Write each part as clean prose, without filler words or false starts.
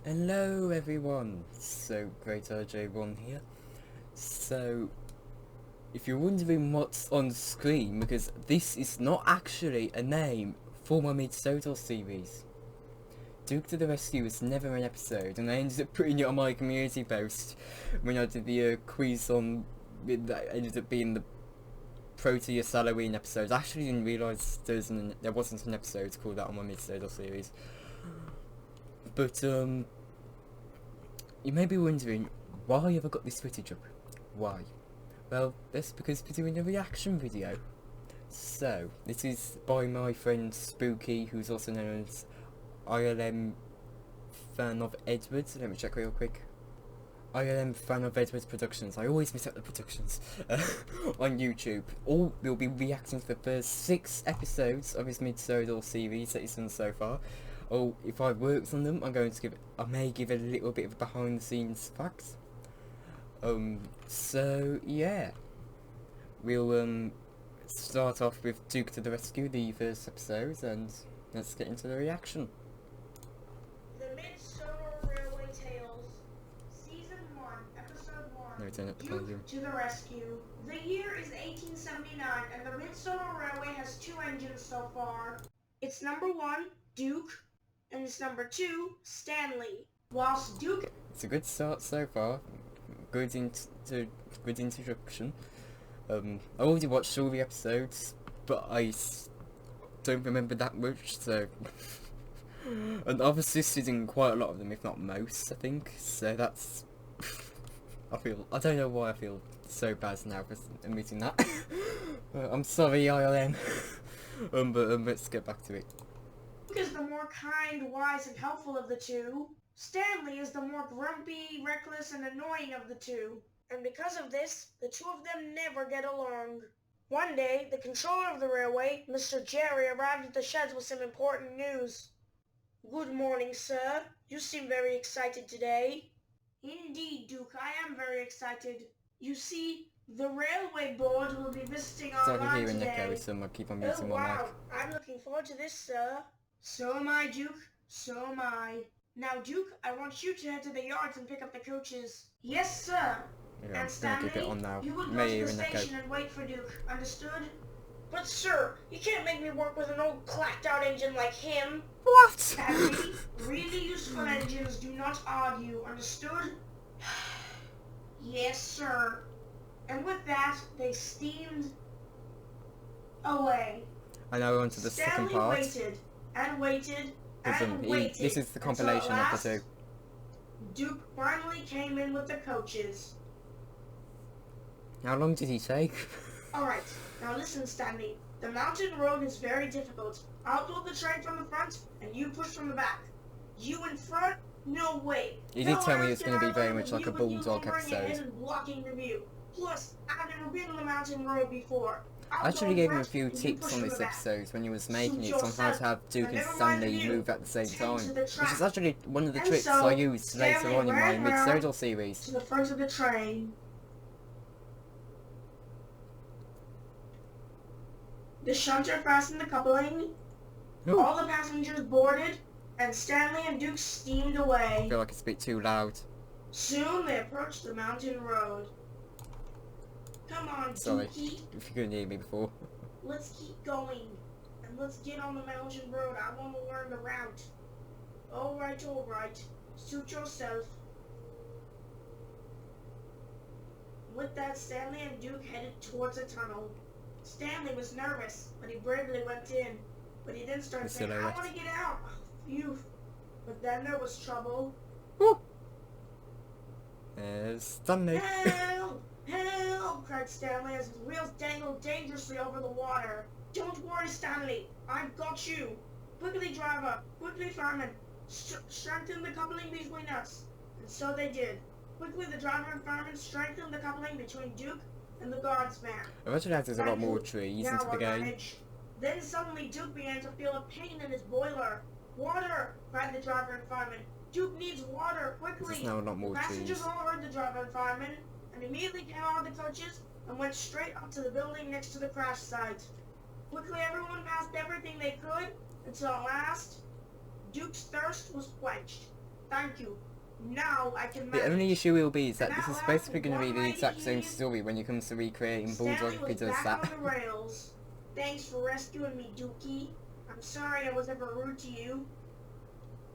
Hello everyone, so great RJ1 here. So, if you're wondering what's on screen, because this is not actually a name for my Sodor series. Duke to the Rescue was never an episode, and I ended up putting it on my community post when I did the quiz on, that ended up being the Proteus Halloween episode. I actually didn't realise there wasn't an episode called that on my Sodor series. But, you may be wondering, why have I got this footage up? Why? Well, that's because we're doing a reaction video. So, this is by my friend Spooky, who's also known as I.L.M fan of Edwards. Let me check real quick. I.L.M fan of Edwards Productions. I always miss out the productions. On YouTube. We'll be reacting to the first 6 episodes of his Sodor series that he's done so far. Oh, if I worked on them, I may give a little bit of behind the scenes facts. So yeah, we'll start off with Duke to the Rescue, the first episode, and let's get into the reaction. The Sodor Railway Tales, Season 1, Episode 1, No, turn up the Duke volume. to the Rescue. The year is 1879, and the Sodor Railway has 2 engines so far. It's number 1, Duke, and it's number 2, Stanley. Whilst Duke... It's a good start so far. Good introduction. I already watched all the episodes, but I don't remember that much, so... And I've assisted in quite a lot of them, if not most, I think. So that's... I don't know why I feel so bad now for admitting that. I'm sorry, I.L.M. But let's get back to it. Duke is the more kind, wise, and helpful of the 2. Stanley is the more grumpy, reckless, and annoying of the 2. And because of this, the 2 of them never get along. One day, the controller of the railway, Mr. Jerry, arrived at the sheds with some important news. "Good morning, sir. You seem very excited today." "Indeed, Duke, I am very excited. You see, the railway board will be visiting our line today." Echo, so I keep on muting my wow, mic. I'm looking forward to this, sir. So am I, Duke. So am I. Now, Duke, I want you to head to the yards and pick up the coaches. Yes, sir. Yeah, And Stanley, keep it on now. you would go May to the hear an echo. station and wait for Duke. Understood? But, sir, you can't make me work with an old clacked-out engine like him. What? Stanley, really useful engines do not argue. Understood? Yes, sir. And with that, they steamed away. And now we're on to the second Stanley part. waited and waited and waited. This is the compilation of the 2. Duke finally came in with the coaches. How long did he take? Alright, now listen, Stanley. The mountain road is very difficult. I'll pull the train from the front, and you push from the back. You in front? No way. He did tell me it's going to be very much like a Bulldog episode. And blocking review. Plus, I've never been on the mountain road before. I actually gave him a few tips on this episode when he was making it on how to have Duke and Stanley move at the same time, which is actually one of the tricks I used later on in my Sodor series. To the front of the train. The shunter fastened the coupling. Ooh. All the passengers boarded, and Stanley and Duke steamed away. I feel like it's a bit too loud. Soon they approached the mountain road. Come on, Sorry, Dookie. if you couldn't hear me before. Let's keep going. And let's get on the mountain road. I want to learn the route. Alright, alright. Suit yourself. With that, Stanley and Duke headed towards a tunnel. Stanley was nervous, but he bravely went in. But he didn't start saying, "I want to get out." Phew. But then there was trouble. Woo! Stanley. "Help! Help!" cried Stanley as his wheels dangled dangerously over the water. "Don't worry, Stanley. I've got you. Quickly, driver. Quickly, fireman. Strengthen the coupling between us." And so they did. Quickly, the driver and fireman strengthened the coupling between Duke and the guardsman. I've actually had there's a lot more trees into the game. Then suddenly Duke began to feel a pain in his boiler. "Water!" cried the driver and fireman. "Duke needs water, quickly!" There's now a lot more Passengers trees. all heard the driver and fireman, and immediately came out of the coaches and went straight up to the building next to the crash site. Quickly everyone passed everything they could, until at last, Duke's thirst was quenched. Thank you. Now I can The manage. only issue will be is that And this at is last, basically going to be one the lady exact same here. story when it comes to recreating Stanley Bulldog was because back that. on the rails. Thanks for rescuing me, Dookie. I'm sorry I was ever rude to you.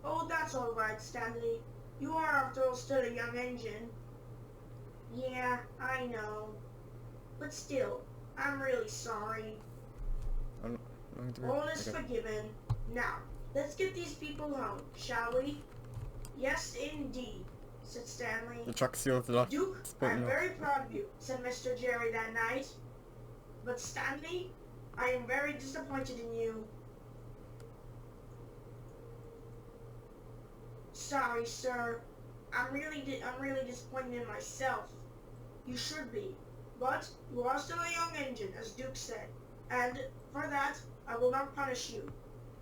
Oh, that's alright, Stanley. You are, after all, still a young engine. Yeah, I know. But still, I'm really sorry. All is forgiven. Now, let's get these people home, shall we? Yes, indeed, said Stanley. The truck's yours, the last. Duke, I'm very proud of you, said Mr. Jerry that night. But Stanley, I am very disappointed in you. Sorry, sir. I'm really disappointed in myself. You should be. But you are still a young engine, as Duke said. And for that, I will not punish you.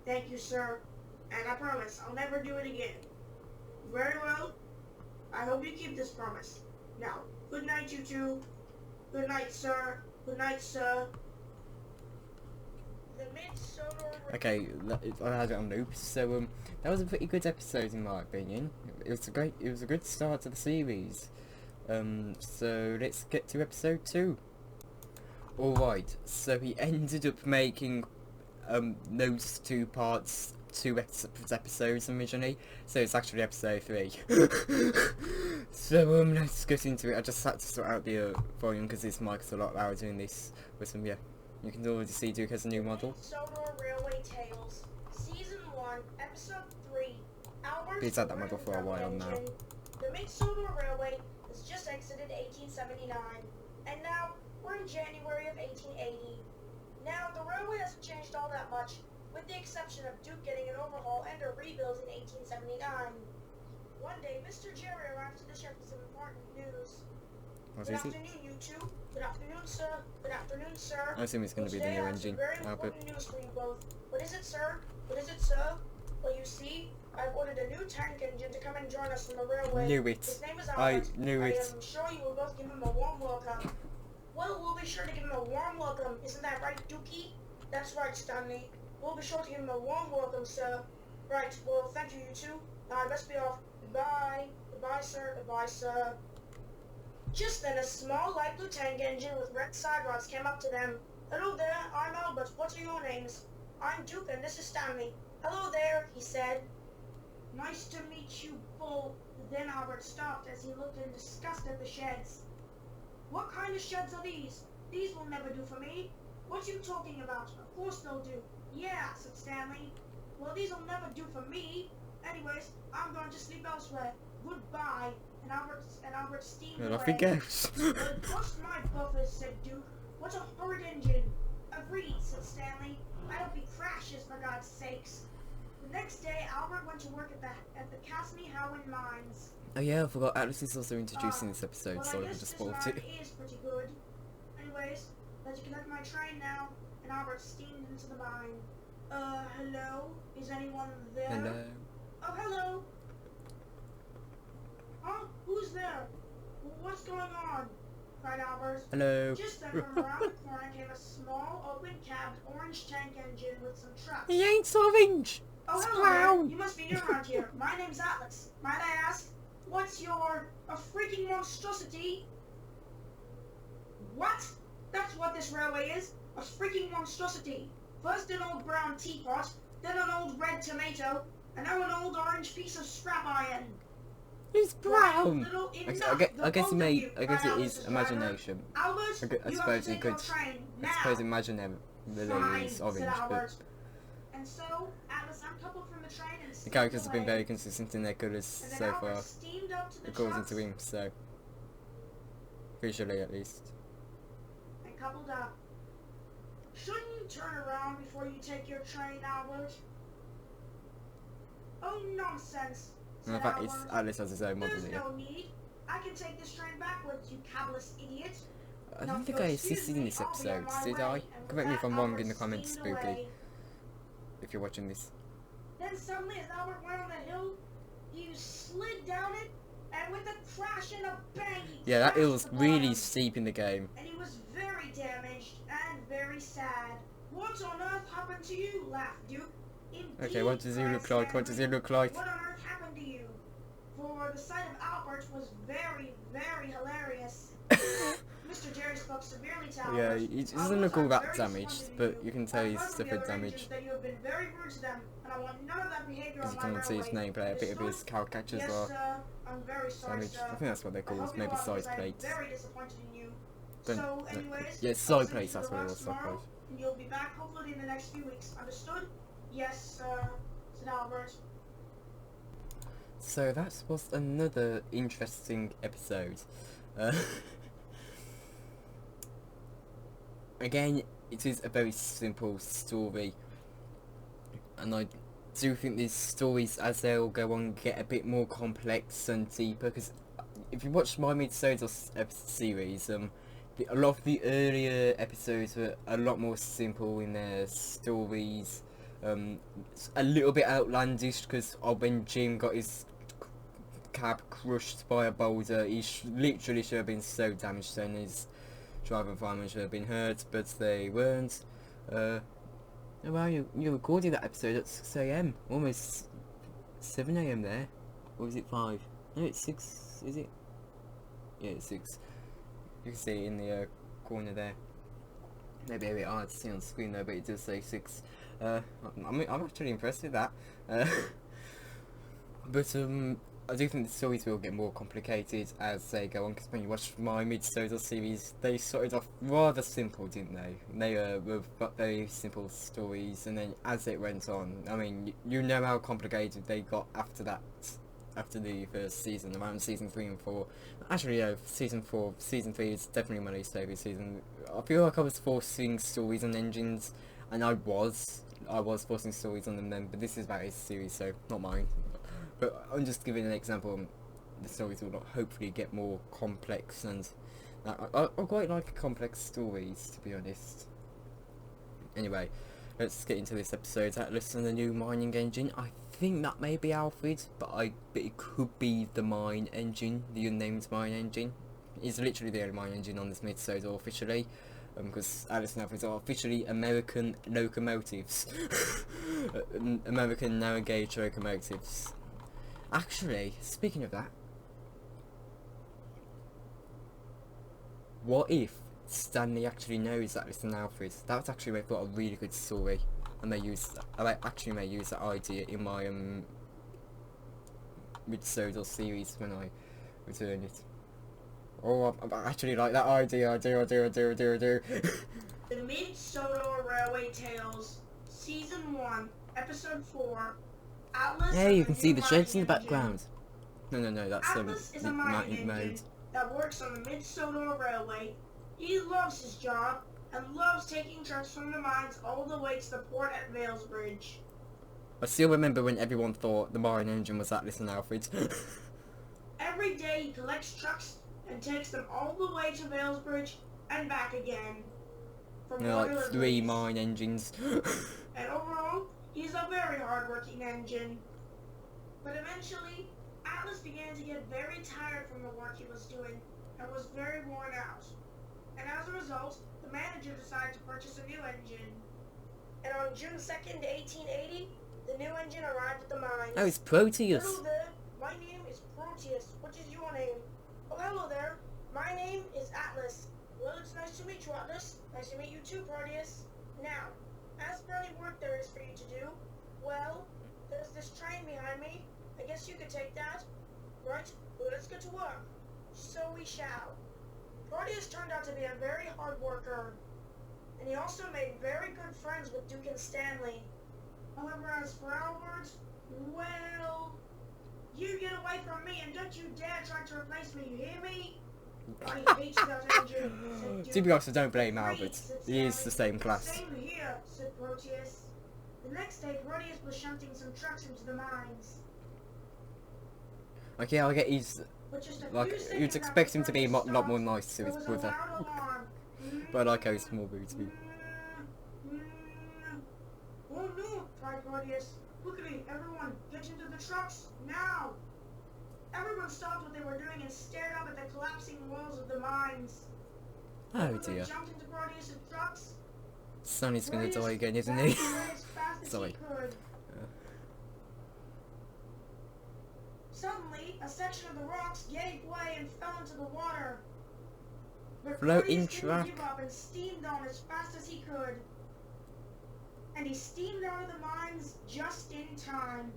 Thank you, sir. And I promise I'll never do it again. Very well. I hope you keep this promise. Now, good night, you two. Good night, sir. Good night, sir. The mid-Sodor... Okay, I had it on loop. So that was a pretty good episode in my opinion. It was a good start to the series. So let's get to episode 2. Alright, so he ended up making those 2 parts 2 episodes originally, so it's actually episode 3. So let's get into it. I just had to sort out the volume because this mic's a lot louder doing this with some, yeah. You can already see Duke has a new model. Sodor Railway Tales, Season 1, Episode 3, Albert. He's had that model for a while now. The Mid-Sodor Railway has just exited 1879, and now we're in January of 1880. Now, the railway hasn't changed all that much, with the exception of Duke getting an overhaul and a rebuild in 1879. One day, Mr. Jerry arrived to the ship with some important news. Good afternoon, you two. Good afternoon, sir. Good afternoon, sir. I assume it's going to be the new engine. Very important news for you both. What is it, sir? What is it, sir? Well, you see, I've ordered a new tank engine to come and join us on the railway. Knew it. His name is Albert. I knew it. I'm sure you will both give him a warm welcome. Well, we'll be sure to give him a warm welcome. Isn't that right, Dookie? That's right, Stanley. We'll be sure to give him a warm welcome, sir. Right, well, thank you, you two. Now I best be off. Goodbye. Goodbye, sir. Goodbye, sir. Just then, a small light blue tank engine with red side rods came up to them. Hello there, I'm Albert. What are your names? I'm Duke, and this is Stanley. Hello there, he said. Nice to meet you, Bull. Then Albert stopped as he looked in disgust at the sheds. What kind of sheds are these? These will never do for me. What are you talking about? Of course they'll do. Yeah, said Stanley. Well, these will never do for me. Anyways, I'm going to sleep elsewhere. Goodbye. And Albert steamed away. Off he goes. Well, bust my buffers, said Duke. What a horrid engine. Agreed, said Stanley. I hope he crashes, for God's sakes. The next day, Albert went to work at the Casme Howen mines. Oh yeah, I forgot. Atlas is also introduced in this episode, Well, so I I just guess spoiled this it. mine is pretty good. Anyways, let's connect my train now. And Albert steamed into the mine. Hello? Is anyone there? Hello. Oh, hello. Huh? Who's there? What's going on? Cried Albert. Hello. Just then, from around the corner came a small, open-cabbed orange tank engine with some trucks. He ain't orange. Oh, It's hello brown. there. You must be new around here. My name's Atlas. Might I ask, what's your... a freaking monstrosity? What? That's what this railway is. A freaking monstrosity. First an old brown teapot, then an old red tomato, and now an old orange piece of scrap iron. It's brown. I guess it it is imagination. Albert, I suppose you could. I suppose imaginary is orange, but And so, Atlas uncoupled from the train and the characters have been very consistent in their colours so far, steamed up to the according trucks to him. So visually, at least. and coupled up. Shouldn't you turn around before you take your train, Albert? Oh, nonsense. And in fact, Atlas has his own model There's here. no need. I can take this train backwards, you cabless idiot. I don't think I assisted in this episode, did I? Correct me if I'm wrong in the comments, Spookly, if you're watching this. Then suddenly, as Albert went on the hill, he slid down it, and with a crash and a bang, he Yeah, that crashed hill's to the really bottom. steep in the game. And he was very damaged and very sad. What on earth happened to you? Laughed Duke. Indeed, Okay, what does he cried look like? What does he Stanley. look like? What on earth happened to you? Sodor, the sight of Albert was very, very hilarious. Mr. Jerry spoke severely to Albert. Yeah, he doesn't look all that damaged, but you can tell he's suffered damage. That you have been very rude to them, and I want none of that behavior As on you my can see his railway. nameplate, a bit of his caricature as well. Yes, sir. I'm very sorry, Damaged. sir. I think that's what they're called, maybe side plates. I'm very disappointed in you. Don't, So, anyways, yeah, side plates, that's what it was, side plates. and you'll be back hopefully in the next few weeks. Understood? Yes, sir, said Albert. So that was another interesting episode. Again, it is a very simple story, and I do think these stories, as they'll go on, get a bit more complex and deeper. Because if you watch my Sodor series, a lot of the earlier episodes were a lot more simple in their stories. A little bit outlandish because when Jim got his cab crushed by a boulder, he literally should have been so damaged, and his driver and fireman should have been hurt, but they weren't. Oh wow, you recorded that episode at 6 AM, almost 7 AM there, or is it 5? No, it's 6, is it? Yeah, it's 6. You can see it in the corner there. Maybe a bit hard to see on screen though, but it does say 6. I'm actually impressed with that. But I do think the stories will get more complicated as they go on, because when you watch my Sodor series, they started off rather simple, didn't they? They were very simple stories, and then as it went on, I mean, you know how complicated they got after that, after the first season, around season 3 and 4. Actually, yeah, season 3 is definitely my least favourite season. I feel like I was forcing stories on engines, and I was forcing stories on them then, but this is about his series, so not mine. But I'm just giving an example. The stories will hopefully get more complex, and I quite like complex stories, to be honest. Anyway, let's get into this episode. Atlas and the new mining engine. I think that may be Alfred, but it could be the mine engine, the unnamed mine engine. It's literally the only mine engine on this Sodor officially, because Alice and Alfred are officially American locomotives. American narrow gauge locomotives. Actually, speaking of that, what if Stanley actually knows Atlas and Alfred? That's actually make a really good story. I may use that idea in my Sodor series when I return it. Oh, I actually like that idea. I do. The Mid-Sodor Railway Tales, Season 1, Episode 4. Atlas. Hey, you can see the sheds in the background. No, that's Atlas is a mining engine that works on the Mid-Sodor Railway. He loves his job and loves taking trucks from the mines all the way to the port at Valesbridge. I still remember when everyone thought the mine engine was Atlas and Alfred. Every day he collects trucks and takes them all the way to Valesbridge and back again. There are like 3 mine engines. And overall, he's a very hard-working engine. But eventually, Atlas began to get very tired from the work he was doing and was very worn out. And as a result, the manager decided to purchase a new engine. And on June 2nd, 1880, the new engine arrived at the mines. Oh, it's Proteus. Hello there, my name is Proteus. What is your name? Oh, hello there, my name is Atlas. Well, it's nice to meet you, Atlas. Nice to meet you too, Proteus. Now, as for any work there is for you to do, well, there's this train behind me. I guess you could take that. Right, well, let's get to work. So we shall. Proteus turned out to be a very hard worker, and he also made very good friends with Duke and Stanley. However, as for Albert, well, you get away from me and don't you dare try to replace me, you hear me? I hate that engine, To be honest, I don't blame Albert. He is the same class. Same here, said Proteus. The next day, Proteus was shunting some trucks into the mines. Okay, I get he's like, you'd expect him to be a lot more nice to his brother. But I like how he's small booty. Oh no, cried Proteus. Quickly, everyone, get into the trucks, now! Everyone stopped what they were doing and stared up at the collapsing walls of the mines. Oh dear. Jumped into Proteus' trucks. Sonny's gonna die again, isn't he? Sorry. Suddenly, a section of the rocks gave way and fell into the water. But Floating Proteus didn't track. give up and steamed on as fast as he could. And he steamed out of the mines just in time.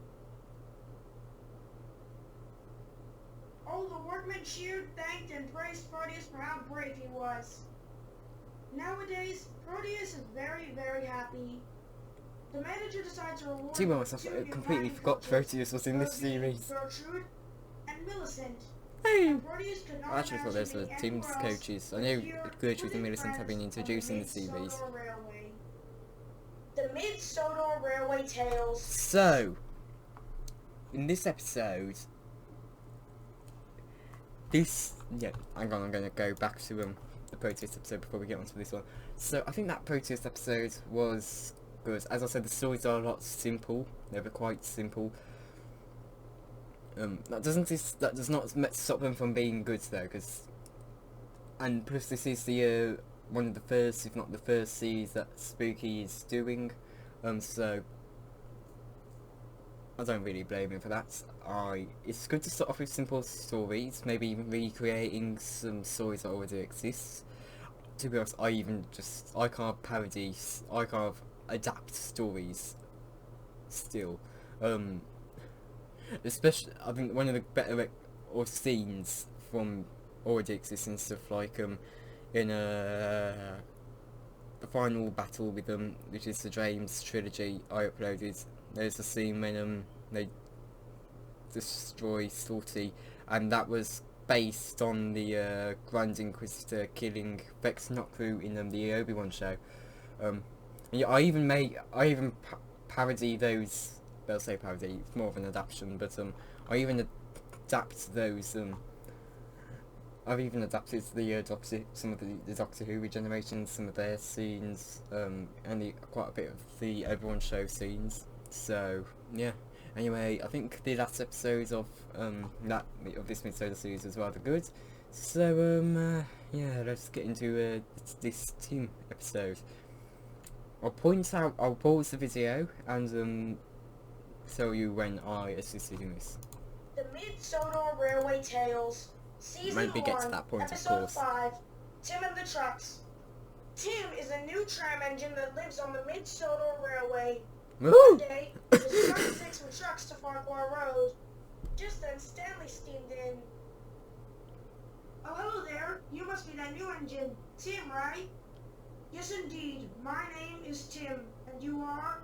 All the workmen cheered, thanked, and praised Proteus for how brave he was. Nowadays, Proteus is very, very happy. The manager decides to reward To be honest, two I new completely mining forgot coaches, Proteus was in this series. Gertrude and Millicent. Hey! And Proteus could not I actually thought those imagine were being team's anywhere else coaches. I but know here Gertrude with and his Millicent have been friends on introduced in the series. Mid-Sodor Railway. The Mid-Sodor Railway Tales. So, in this episode, hang on, I'm going to go back to the Proteus episode before we get onto this one. So, I think that Proteus episode was good. As I said, the stories are a lot simple. They were quite simple. That does not stop them from being good though, and plus this is the one of the first, if not the first series that Spooky is doing. So I don't really blame him for that. It's good to start off with simple stories, maybe even recreating some stories that already exist. To be honest, I can't parody, I can't adapt stories still. Especially, I think one of the better scenes from already existing stuff, like in the final battle with them, which is the James trilogy I uploaded. There's a scene when they destroy Salty, and that was based on the Grand Inquisitor killing Vex Nokru in the Obi-Wan show. Yeah, I even parody those. They'll say parody, it's more of an adaptation, but I even adapt those. I've even adapted the some of the Doctor Who regenerations, some of their scenes, and quite a bit of the Obi-Wan show scenes. So yeah. Anyway, I think the last episode of this Mid-Sodor series was rather good. So yeah, let's get into this team episode. I'll pause the video and tell you when I assisted in this. The Mid-Sodor Railway Tales, Season Maybe 1, get to that point, of Episode course. 5, Tim and the Trucks. Tim is a new tram engine that lives on the Mid-Sodor Railway. Woo! One day, he was trying to fix some trucks to Farquhar Road. Just then, Stanley steamed in. Oh, hello there. You must be that new engine. Tim, right? Yes, indeed. My name is Tim. And you are?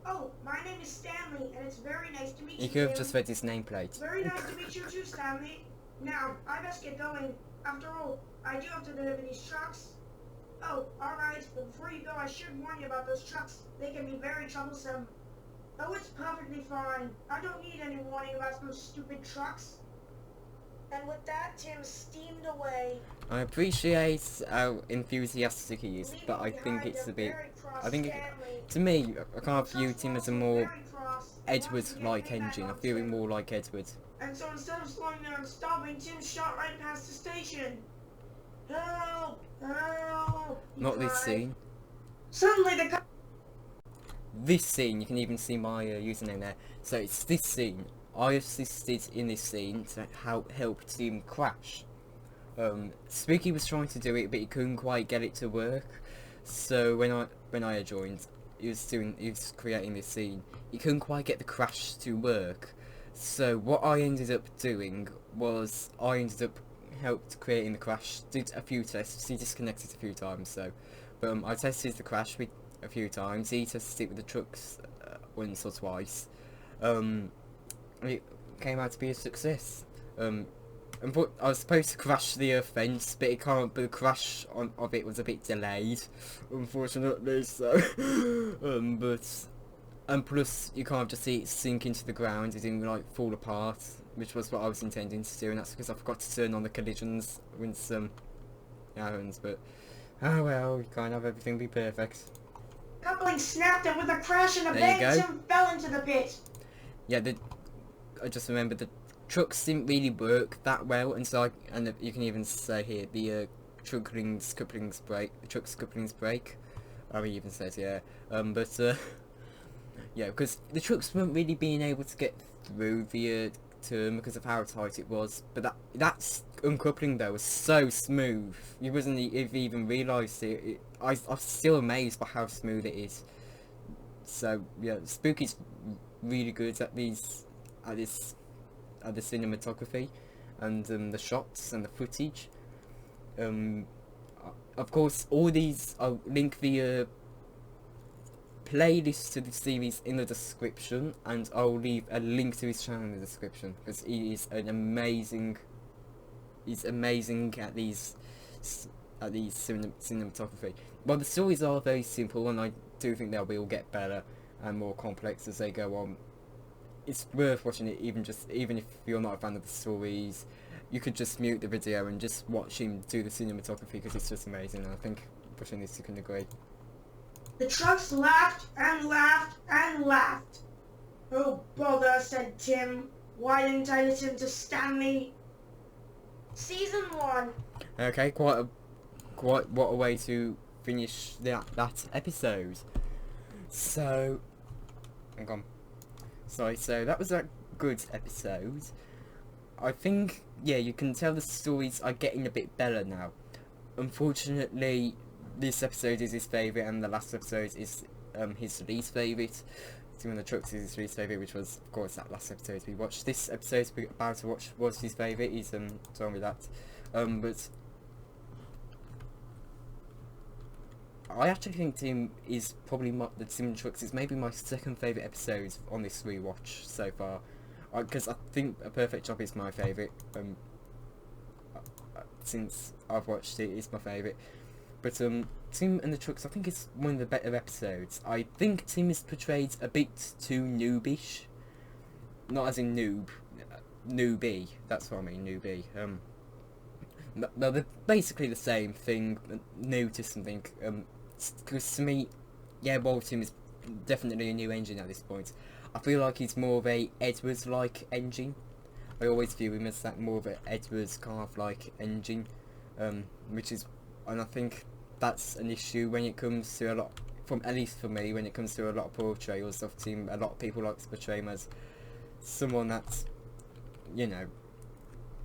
Oh, my name is Stanley, and it's very nice to meet you, You could have Tim. just read his nameplate. Very nice to meet you too, Stanley. Now, I best get going. After all, I do have to deliver these trucks. Oh, alright, but before you go, I should warn you about those trucks. They can be very troublesome. Oh, it's perfectly fine. I don't need any warning about those stupid trucks. And with that, Tim steamed away. I appreciate how enthusiastic he is, but I think it's a bit... To me, I can't view Tim as a more Edward-like engine. I feel him more like Edward. And so instead of slowing down and stopping, Tim shot right past the station. Help! Help! Not this scene. Suddenly This scene, you can even see my username there. So it's this scene. I assisted in this scene to help Tim crash. Spooky was trying to do it, but he couldn't quite get it to work. So when I joined, he was creating this scene. He couldn't quite get the crash to work. So what I ended up doing was helped creating the crash. Did a few tests. He disconnected a few times. So, but I tested the crash a few times. He tested it with the trucks once or twice. It came out to be a success. I was supposed to crash the fence, but the crash of it was a bit delayed, unfortunately. So, and plus you can't just see it sink into the ground. It didn't like fall apart, which was what I was intending to do, and that's because I forgot to turn on the collisions when some happens. But oh well, you can't have everything be perfect. coupling snapped, and with a crash and a There you bang, go. Tim fell into the pit. Yeah, I just remembered the trucks didn't really work that well, and so you can even say here the truck's couplings break. He even says yeah, yeah, because the trucks weren't really being able to get through the turn because of how tight it was. But that's uncoupling though was so smooth. You wasn't even realised it. I'm still amazed by how smooth it is. So yeah, Spooky's really good at the cinematography and the shots and the footage. Of course, all these I'll link the playlist to the series in the description, and I'll leave a link to his channel in the description because he is an amazing. He's amazing at these cinematography. Well, the stories are very simple, and I do think they will get better and more complex as they go on. It's worth watching it, even if you're not a fan of the stories. You could just mute the video and just watch him do the cinematography because it's just amazing. And I think watching this you can agree. The trucks laughed and laughed and laughed. "Oh bother," said Tim. "Why didn't I listen to Stanley?" Season 1. Okay, quite what a way to finish that episode. So, hang on. Sorry, so that was a good episode. I think, yeah, you can tell the stories are getting a bit better now. Unfortunately, this episode is his favourite, and the last episode is his least favourite. Tim and the Trucks is his least favourite, which was, of course, that last episode we watched. This episode we're about to watch was his favourite. He's told me that. But I actually think Tim is probably the Tim and Trucks is maybe my second favourite episode on this rewatch so far. Because I think A Perfect Job is my favourite. Since I've watched it, it's my favourite. But Tim and the Trucks, I think it's one of the better episodes. I think Tim is portrayed a bit too noobish. Not as in noob. Newbie. That's what I mean, newbie. No, they're basically the same thing. New to something. Because to me, yeah, well, Tim is definitely a new engine at this point. I feel like he's more of a Edwards-like engine. I always view him as that more of an Edwards kind of like engine, which is, and I think that's an issue when it comes to a lot, at least for me, when it comes to a lot of portrayals of Tim. A lot of people like to portray him as someone that's, you know,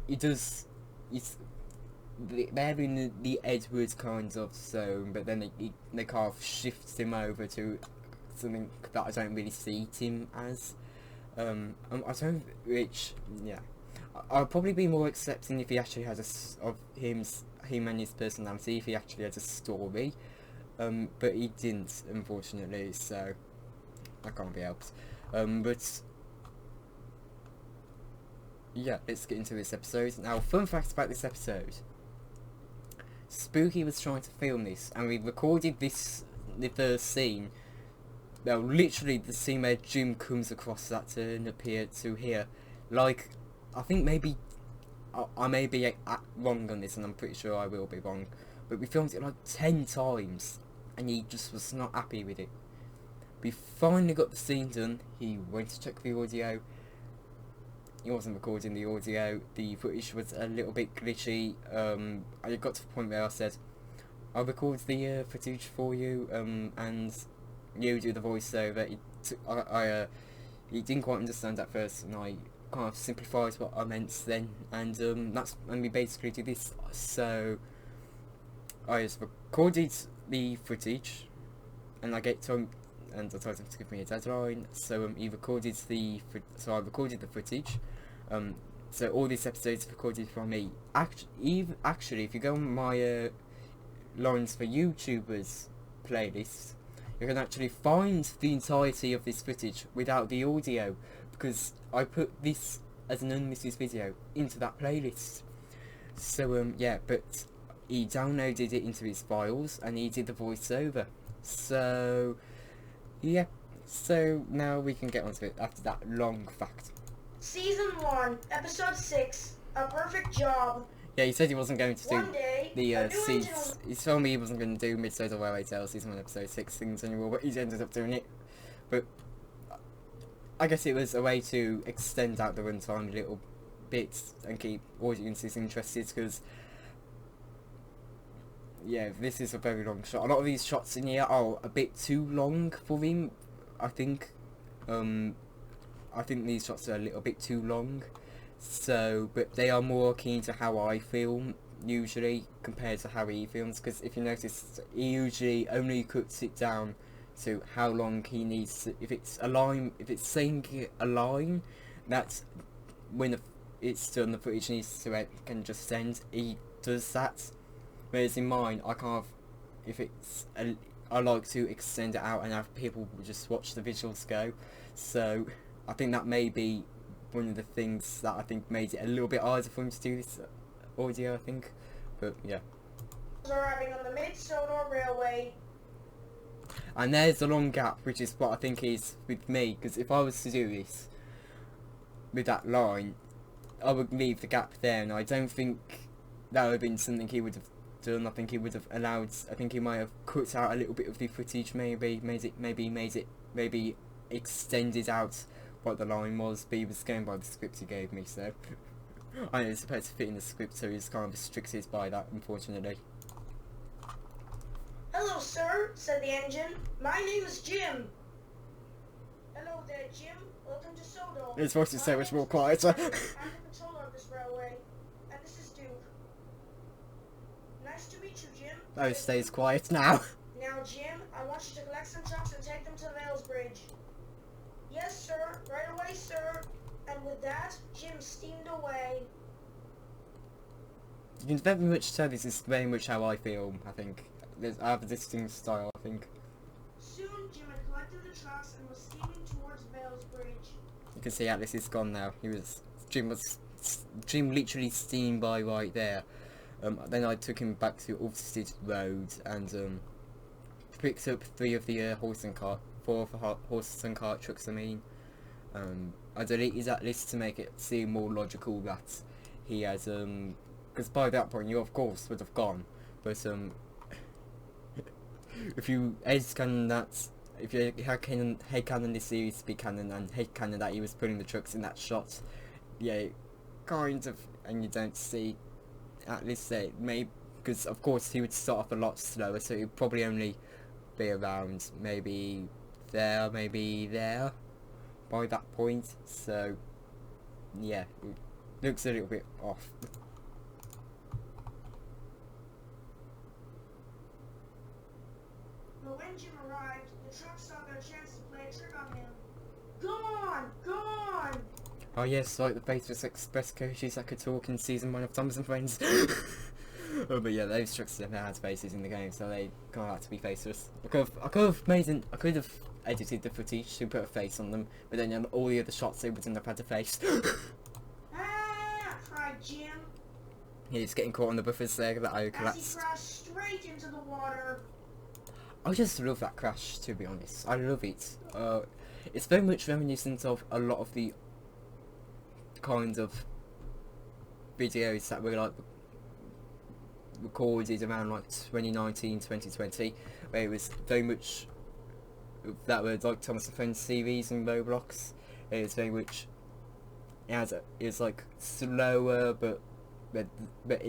he's they're in the Edwards kind of zone, but then they kind of shifts him over to something that I don't really see Tim as. I don't, which, yeah, I'll probably be more accepting if he actually has of him and his personality, if he actually has a story, but he didn't, unfortunately, so that can't be helped. But yeah, let's get into this episode. Now, fun fact about this episode: Spooky was trying to film this, and we recorded the first scene. Well, literally the scene where Jim comes across that turn up here to here. Like, I think maybe I may be wrong on this, and I'm pretty sure I will be wrong, but we filmed it like 10 times, and he just was not happy with it. We finally got the scene done. He went to check the audio. He wasn't recording the audio. The footage was a little bit glitchy. I got to the point where I said, "I'll record the footage for you, and you do the voiceover." He didn't quite understand at first, and I kind of simplified what I meant then, and we basically do this. So I just recorded the footage, and I told him to give me a deadline. So I recorded the footage. So all these episodes recorded from me. Actually, if you go on my Lawrence for YouTubers playlist, you can actually find the entirety of this footage without the audio, because I put this as an unlisted video into that playlist. So yeah, but he downloaded it into his files and he did the voiceover. So yeah, so now we can get onto it after that long fact. Season 1, Episode 6, A Perfect Job. Yeah, he said he wasn't going to do the season. He told me he wasn't going to do Mid-Soda Railway Tales Season 1 Episode 6 things anymore, but he's ended up doing it. But I guess it was a way to extend out the runtime a little bit and keep audiences interested, because yeah, this is a very long shot. A lot of these shots in here are a bit too long for him, I think. I think these shots are a little bit too long. So, but they are more keen to how I film usually compared to how he films. Because if you notice, he usually only cuts it down to how long he needs to, if it's a line, if it's saying a line, that's when it's done, the footage needs to can just end. He does that. Whereas in mine, I can't. If it's I like to extend it out and have people just watch the visuals go. So I think that may be one of the things that I think made it a little bit harder for him to do this audio, I think. But yeah. Arriving on the Mid-Sodor Railway. And there's a long gap, which is what I think is with me, because if I was to do this with that line, I would leave the gap there, and I don't think that would have been something he would have done. I think he would have allowed, I think he might have cut out a little bit of the footage, maybe extended out what the line was, but he was going by the script he gave me, so I know it's supposed to fit in the script, so he's kind of restricted by that, unfortunately. Hello, sir, said the engine. My name is Jim. Hello there, Jim. Welcome to Sodor. His voice is so much more quieter. I'm the controller of this railway, and this is Duke. Nice to meet you, Jim. Oh, he stays quiet now. Now, Jim, I want you to collect some trucks and take them to Vales Bridge. Yes, sir. Right away, sir. And with that, Jim steamed away. You can very much tell this is very much how I film, I think. I have a distinct style, I think. Soon, Jim had collected the trucks and was steaming towards Vales Bridge. You can see Atlas is gone now. Jim literally steamed by right there. Then I took him back to Ulstead Road and picked up 3 of the horse and cart trucks, I mean. I deleted that list to make it seem more logical that he has, because by that point you of course would have gone, but if you headcanon that, if you headcanon this series to be canon and headcanon that he was putting the trucks in that shot, yeah, kind of, and you don't see at least say maybe, because of course he would start off a lot slower, so he'd probably only be around maybe there by that point, so yeah, it looks a little bit off. But when Jim arrived, the truck saw their chance to play a trick on him. Gone! Gone! Oh yes, like the Faceless Express coaches that could talk in season 1 of Thomas and Friends. Oh, but yeah, those trucks never had faces in the game, so they got out to be faceless. I could have edited the footage to put a face on them, but then on all the other shots they wouldn't have had a face. Ah! Cried Jim. Yeah, he's getting caught on the buffers there that I As collapsed. he crashed straight into the water. I just love that crash, to be honest. I love it. It's very much reminiscent of a lot of the kinds of videos that were like recorded around like 2019, 2020, where it was very much that were like Thomas and Friends series and Roblox. It was very much it was like slower, but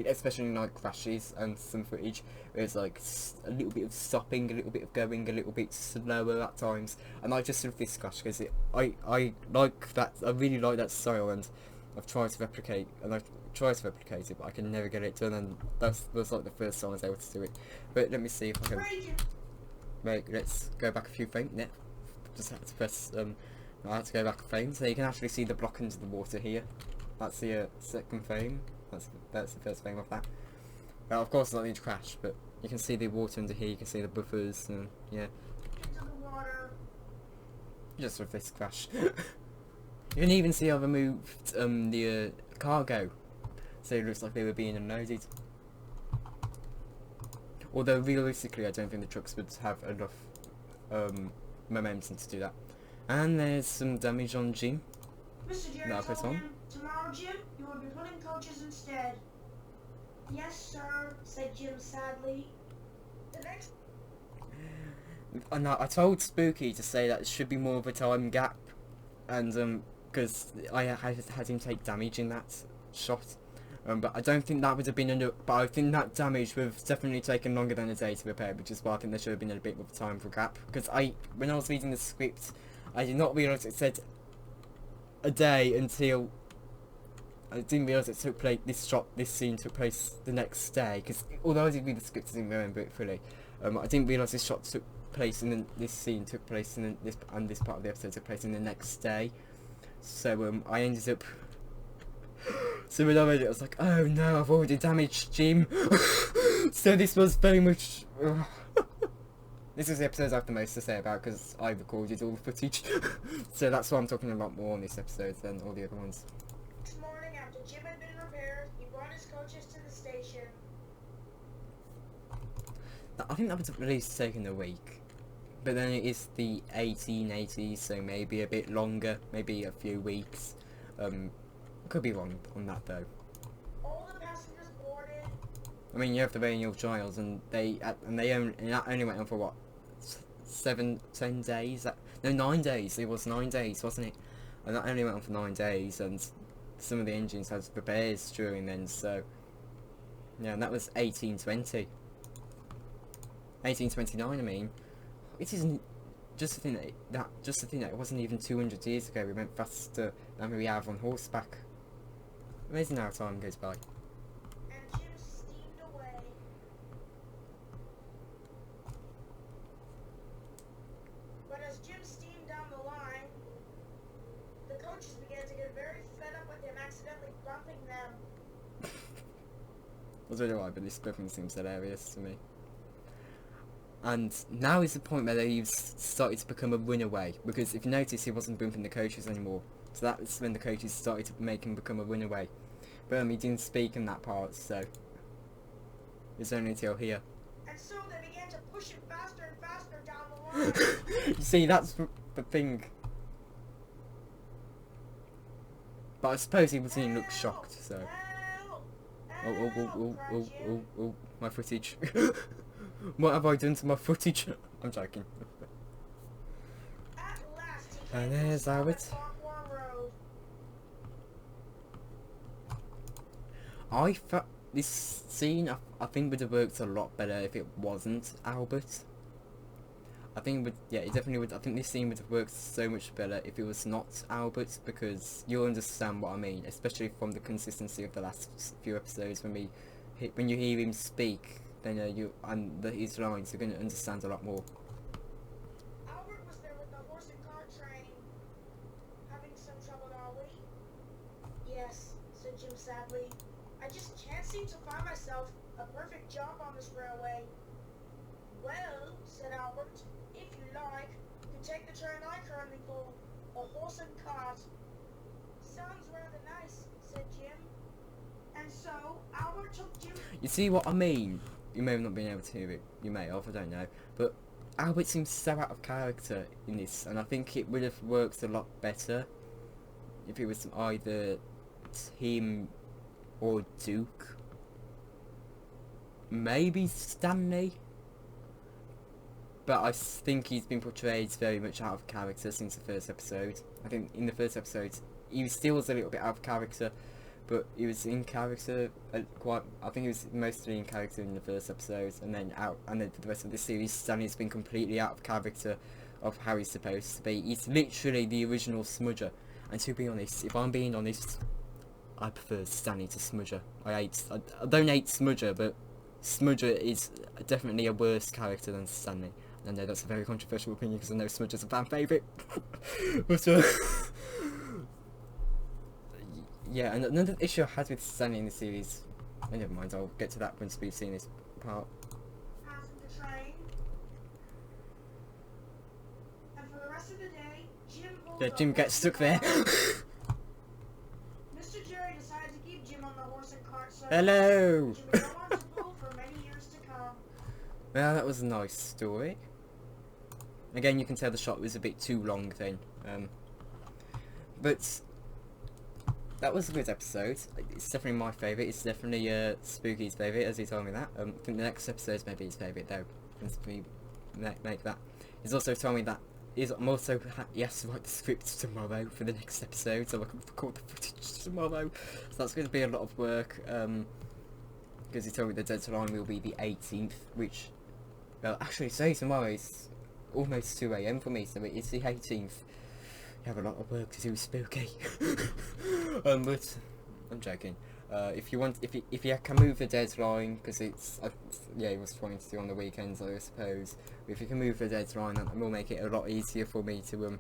especially in like crashes and some footage, there's like a little bit of stopping, a little bit of going, a little bit slower at times, and I just love this crash because I like that. I really like that style, and I've tried to replicate it, but I can never get it done, and that was like the first time I was able to do it. But let me see if I can. Wait, let's go back a few frames. Yeah, just have to press. I have to go back a frame, so you can actually see the block into the water here. That's the second frame. That's the first frame of that. Well, of course, it's not going to crash, but you can see the water under here. You can see the buffers, and yeah. Into the water. Just with this crash. You can even see I've removed the cargo, so it looks like they were being unloaded. Although realistically, I don't think the trucks would have enough momentum to do that. And there's some damage on Jim. Mr. Jerry told him, tomorrow, Jim, you will be putting coaches instead. Yes, sir, said Jim sadly. The next... I told Spooky to say that it should be more of a time gap, and because I had him take damage in that shot, but I don't think that would have been enough. But I think that damage would have definitely taken longer than a day to repair, which is why I think there should have been a bit of time for gap. Because when I was reading the script, I did not realise it said a day until I didn't realise it took place. This scene took place the next day. Because although I did read the script, I didn't remember it fully. I didn't realise this shot took place this scene took place in this part of the episode took place in the next day. So I ended up. So when I read it, I was like, oh no, I've already damaged Jim. So this was very much. This is the episode I have the most to say about because I recorded all the footage. So that's why I'm talking about more on this episode than all the other ones. Next morning, after Jim had been repaired, he brought his coaches to the station. I think that was at least taken a week. But then it is the 1880s, so maybe a bit longer, maybe a few weeks. Could be wrong on that though. All the passengers boarded. I mean, you have the Rainier trials, and that only went on for what, 10 days? No, 9 days. It was 9 days, wasn't it? And that only went on for 9 days, and some of the engines had repairs during then. So yeah, and that was 1820, 1829. I mean, it isn't just the thing that it wasn't even 200 years ago. We went faster than we have on horseback. Amazing how time goes by. And Jim steamed away. But as Jim steamed down the line, the coaches began to get very fed up with him accidentally bumping them. I don't know why, but this griffin seems hilarious to me. And now is the point where they've started to become a runaway, because if you notice, he wasn't bumping the coaches anymore. So that's when the coaches started to make him become a runaway. But he didn't speak in that part, so it's only until here. And so they began to push him faster and faster down the line. You see, that's the thing. But I suppose he didn't look shocked, so. Oh, my footage. What have I done to my footage? I'm joking. At last, And there's Albert. I thought this scene, I think would have worked a lot better if it wasn't Albert. I think it definitely would. I think this scene would have worked so much better if it was not Albert, because you'll understand what I mean, especially from the consistency of the last few episodes. When you hear him speak, then his lines, you're going to understand a lot more. Albert was there with the horse and cart train. Having some trouble, are we? Yes, said Jim sadly. I just can't seem to find myself a perfect job on this railway. Well, said Albert, if you like, you can take the train I currently pull, a horse and cart. Sounds rather nice, said Jim. And so, Albert took Jim... You see what I mean? You may have not been able to hear it. You may have, I don't know. But Albert seems so out of character in this, and I think it would have worked a lot better if it was either Tim or Duke. Maybe Stanley. But I think he's been portrayed very much out of character since the first episode. I think in the first episode, he still was a little bit out of character, but he was in character quite. I think he was mostly in character in the first episode, and then for the rest of the series, Stanley's been completely out of character of how he's supposed to be. He's literally the original Smudger, and to be honest, if I'm being honest, I prefer Stanley to Smudger. I don't hate Smudger, but Smudger is definitely a worse character than Stanley. I know that's a very controversial opinion because I know Smudger's a fan favourite. But yeah, and another issue I had with Stanley in the series, never mind, I'll get to that once we've seen this part. Passenger train. And for the rest of the day, Jim Gets stuck there. Mr. Jerry decided to keep Jim on the horse and cart service. Hello! Which would go on to pull for many years to come. Well, that was a nice story. Again, you can tell the shot was a bit too long then. But that was a good episode. It's definitely my favourite. It's definitely Spooky's favourite, as he told me that. I think the next episode's maybe his favourite though. Once we make that. He's also told me that he has to write the script tomorrow for the next episode, so I can record the footage tomorrow. So that's going to be a lot of work. Because he told me the deadline will be the 18th, which, well, actually, say tomorrow is almost 2 AM for me, so it's the 18th. You have a lot of work to do, Spooky. But I'm joking. If you can move the deadline, because it's yeah, it was trying to do on the weekends, I suppose. But if you can move the deadline, that will make it a lot easier for me to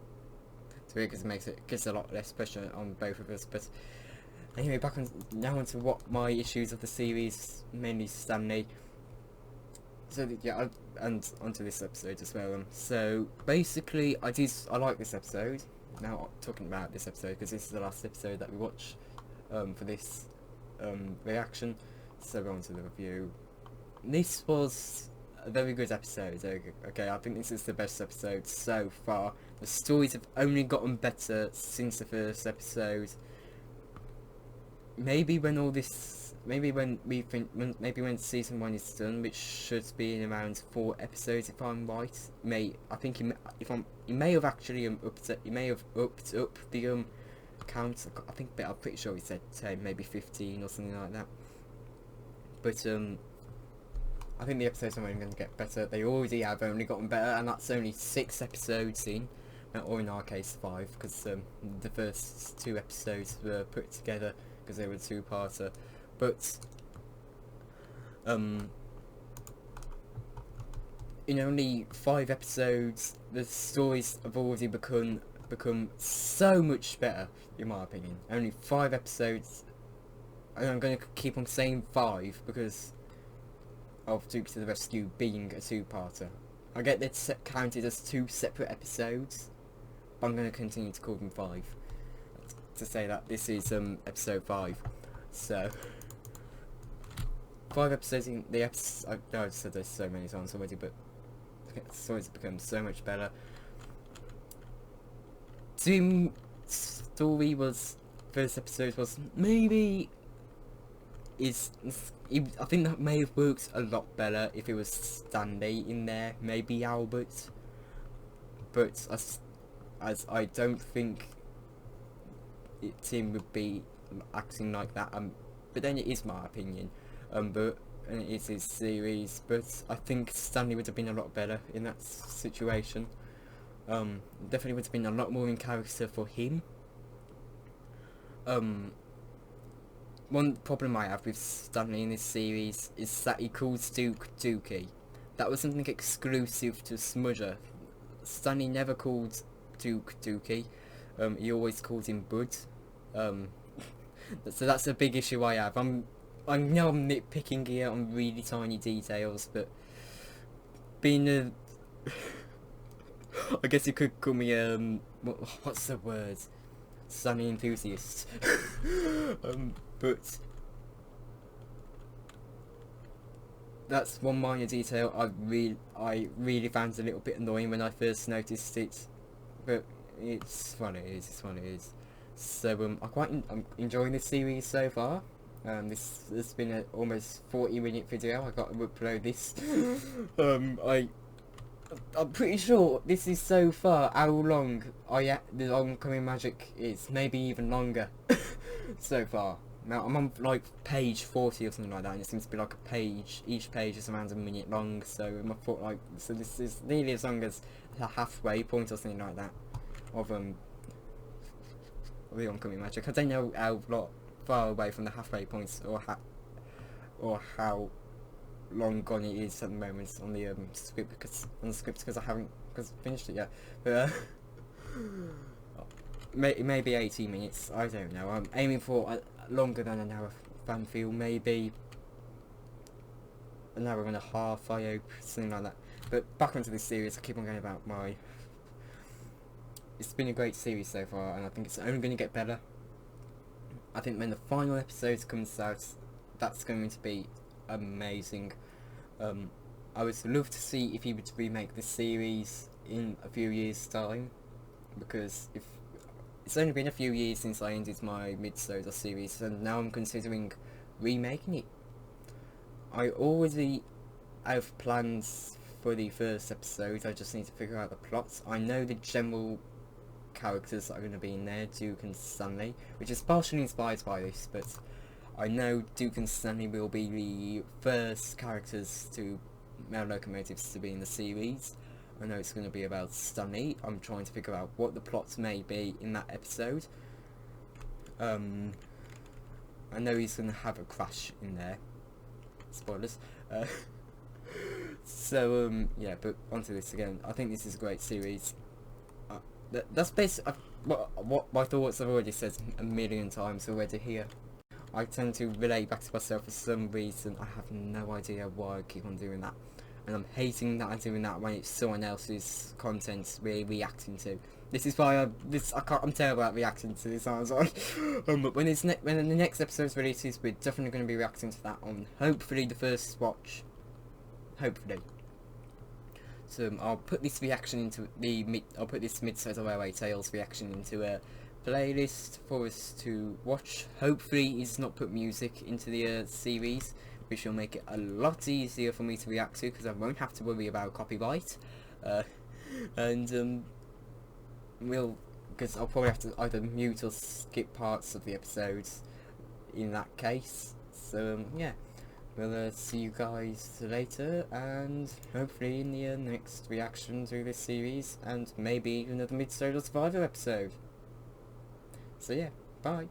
because it gives a lot less pressure on both of us. But anyway, back on now onto what my issues of the series, mainly Stanley. So yeah, and onto this episode as well. So basically, I like this episode. Now talking about this episode because this is the last episode that we watch for this reaction. So we're on to the review. This was a very good episode. Okay, I think this is the best episode so far. The stories have only gotten better since the first episode. Maybe when when season 1 is done, which should be in around 4 episodes if I'm right. It may have actually upped up the count. I'm pretty sure he said 10, maybe 15 or something like that. But I think the episodes are only going to get better. They already have only gotten better, and that's only 6 episodes in, or in our case 5, because the first 2 episodes were put together because they were 2-parter. But in only 5 episodes, the stories have already become so much better, in my opinion. Only 5 episodes, and I'm going to keep on saying 5 because of Duke to the Rescue being a 2-parter. I get that counted as 2 separate episodes, but I'm going to continue to call them 5 to say that this is episode 5. So 5 episodes in the episode. I know I've said this so many times already, but the stories have become so much better. Doom story was first episode was maybe I think that may have worked a lot better if it was Stanley in there, maybe Albert, but as I don't think Tim would be acting like that. But then it is my opinion. And it is his series. But I think Stanley would have been a lot better in that situation. Definitely would have been a lot more in character for him. One problem I have with Stanley in this series is that he calls Duke Dookie. That was something exclusive to Smudger. Stanley never called Duke Dookie. He always called him Bud. So that's a big issue I have. I know I'm nitpicking here on really tiny details, but being a I guess you could call me what's the word? Sunny enthusiast. But that's one minor detail I really found a little bit annoying when I first noticed it. But it's what it is. It's what it is. So I'm enjoying this series so far. This has been an almost 40-minute video. I got to upload this. I'm pretty sure this is so far how long the oncoming magic is. Maybe even longer. So far. Now I'm on like page 40 or something like that, and it seems to be like a page. Each page is around a minute long. So so this is nearly as long as the halfway point or something like that of the oncoming magic. I don't know how far away from the halfway points or how long gone it is at the moment on the script because I haven't finished it yet. But maybe 18 minutes. I don't know. I'm aiming for longer than an hour. Fan feel maybe an hour and a half. I hope something like that. But back onto this series. I keep on going about my. It's been a great series so far, and I think it's only going to get better. I think when the final episode comes out, that's going to be amazing. I would love to see if he would remake this series in a few years' time, because if it's only been a few years since I ended my Mid-Sodor series, and now I'm considering remaking it. I already have plans for the first episode. I just need to figure out the plot. I know the general characters that are going to be in there, Duke and Stanley, which is partially inspired by this, but I know Duke and Stanley will be the first characters to male locomotives to be in the series. I know it's going to be about Stanley. I'm trying to figure out what the plot may be in that episode. I know he's gonna have a crash in there. Spoilers. Yeah, but onto this again. I think this is a great series. That's basically what my thoughts I've already said a million times already here. I tend to relate back to myself for some reason. I have no idea why I keep on doing that. And I'm hating that I'm doing that when it's someone else's content we're reacting to. This is why I'm terrible at reacting to this, sounds like. But when the next episode releases, we're definitely going to be reacting to that on hopefully the first watch. Hopefully. So I'll put this reaction into I'll put this Mid-Sodor Railway Tales reaction into a playlist for us to watch. Hopefully it's not put music into the series, which will make it a lot easier for me to react to, because I won't have to worry about copyright. Because I'll probably have to either mute or skip parts of the episodes in that case. So yeah. We'll see you guys later, and hopefully in the next reaction to this series, and maybe another Mid-Sodor Survivor episode. So yeah, bye.